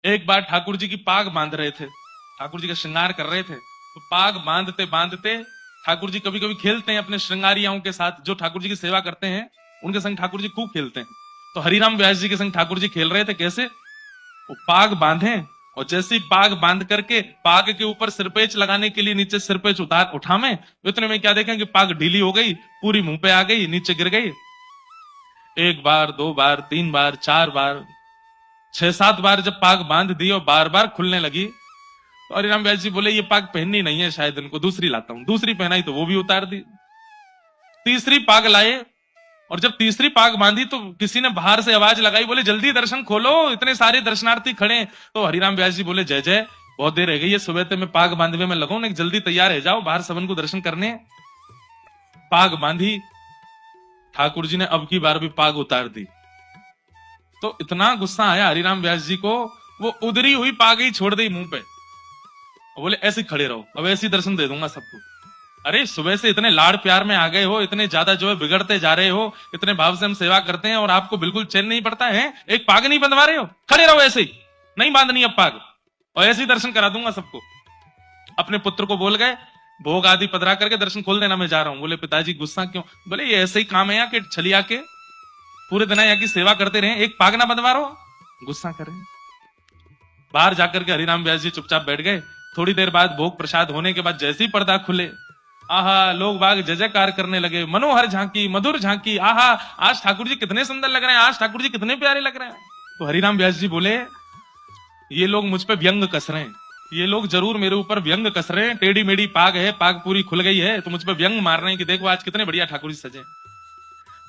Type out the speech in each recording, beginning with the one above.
एक बार ठाकुर जी की पाग बांध रहे थे, ठाकुर जी का श्रृंगार कर रहे थे, तो पाग बांधते बांधते ठाकुर जी कभी कभी खेलते हैं अपने श्रृंगारियाओं के साथ, जो ठाकुर जी की सेवा करते हैं उनके संग ठाकुर जी खूब खेलते हैं। तो हरिराम व्यास जी के संग ठाकुर जी खेल रहे थे। कैसे? वो पाग बांधे और जैसे ही पाग बांध करके पाग के ऊपर सिरपेच लगाने के लिए नीचे सिरपेच उठावे, इतने में क्या देखें कि पाग ढीली हो गई, पूरी मुंह पे आ गई, नीचे गिर गई। एक बार, दो बार, तीन बार, चार बार, छह सात बार जब पाग बांध दी और बार बार खुलने लगी, तो हरिराम व्यास जी बोले ये पाग पहननी नहीं है, शायद इनको दूसरी लाता हूं। दूसरी पहनाई तो वो भी उतार दी। तीसरी पाग लाए और जब तीसरी पाग बांधी तो किसी ने बाहर से आवाज लगाई, बोले जल्दी दर्शन खोलो, इतने सारे दर्शनार्थी खड़े। तो हरिराम व्यास जी बोले जय जय, बहुत देर रह गई है, सुबह से मैं पाग बांधवे में लगूं, जल्दी तैयार है, जाओ बाहर सबन को दर्शन करने। पाग बांधी, ठाकुर जी ने अब की बार भी पाग उतार दी। तो इतना गुस्सा आया हरिराम व्यास जी को, वो उधरी हुई पाग ही छोड़ दी मुंह पे। बोले ऐसे खड़े रहो, अब ऐसे दर्शन दे दूंगा सबको। अरे सुबह से इतने लाड़ प्यार में आ गए हो, इतने ज्यादा जो है बिगड़ते जा रहे हो, इतने भाव से हम सेवा करते हैं और आपको बिल्कुल चैन नहीं पड़ता है, एक पाग नहीं बंधवा रहे हो, खड़े रहो ऐसे ही, नहीं बांधनी अब पाग, और ऐसे ही दर्शन करा दूंगा सबको। अपने पुत्र को बोल गए, भोग आदि पधरा करके दर्शन खोल देना, मैं जा रहा हूं। बोले पिताजी गुस्सा क्यों? बोले ये ऐसे ही काम है यहाँ के, छलिया के पूरे दिन यहाँ की सेवा करते रहे, एक पाग ना बंधवा रहो, गुस्सा करें। बाहर जाकर के हरिराम व्यास जी चुपचाप बैठ गए। थोड़ी देर बाद भोग प्रसाद होने के बाद जैसे ही पर्दा खुले, आहा, लोग बाग जय जयकार करने लगे, मनोहर झांकी, मधुर झांकी, आहा, आज ठाकुर जी कितने सुंदर लग रहे हैं, आज ठाकुर जी कितने प्यारे लग रहे हैं। तो हरिराम व्यास जी बोले ये लोग मुझ पे व्यंग कस रहे हैं, ये लोग जरूर मेरे ऊपर व्यंग कस रहे हैं, टेढ़ी मेढ़ी पाग है, पाग पूरी खुल गई है, तो मुझ पे व्यंग मार रहे हैं कि देखो आज कितने बढ़िया ठाकुर जी सजे।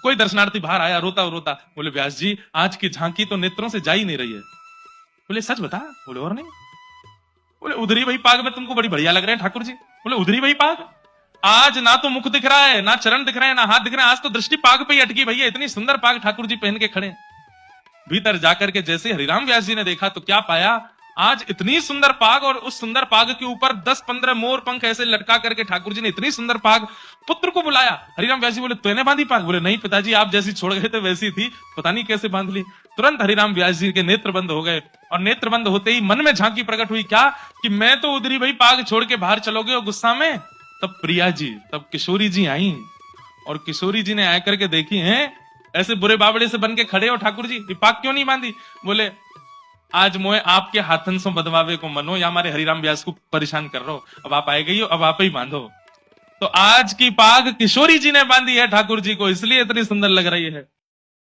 कोई दर्शनार्थी बाहर आया रोता रोता, बोले व्यास जी आज की झांकी तो नेत्रों से जा ही नहीं रही है। बोले सच बता? बोले और नहीं। बोले उधरी वही पाग में तुमको बड़ी बढ़िया लग रहे हैं ठाकुर जी। बोले उधरी वही पाग, आज ना तो मुख दिख रहा है, ना चरण दिख रहे हैं, ना हाथ दिख रहे हैं, आज तो दृष्टि पाग पे ही अटकी भैया, इतनी सुंदर पाग ठाकुर जी पहन के खड़े। भीतर जाकर के जैसे हरिराम व्यास जी ने देखा तो क्या पाया, आज इतनी सुंदर पाग और उस सुंदर पाग के ऊपर 10-15 मोर पंख ऐसे लटका करके ठाकुर जी ने इतनी सुंदर पाग। पुत्र को बुलाया, हरिराम व्यास जी बोले तूने बांधी पाग? बोले नहीं पिताजी, आप जैसी छोड़ गए थे वैसी थी, पता नहीं कैसे बांध ली। तुरंत हरिराम व्यास जी के नेत्र बंद हो गए और नेत्र बंद होते ही मन में झांकी प्रकट हुई, क्या कि मैं तो उधरी भाई पाग छोड़ के बाहर चलोगे और गुस्सा में। तब प्रिया जी, तब किशोरी जी आई और किशोरी जी ने आकर के देखी है ऐसे बुरे बाबड़े से बन के खड़े हो ठाकुर जी, पाग क्यों नहीं बांधी? बोले आज मोए आपके हाथन से बदवावे को मनो, या हमारे हरिराम व्यास को परेशान कर रहे हो, अब आप आए गई हो, अब आप ही बांधो। तो आज की पाग किशोरी जी ने बांधी है ठाकुर जी को, इसलिए इतनी सुंदर लग रही है।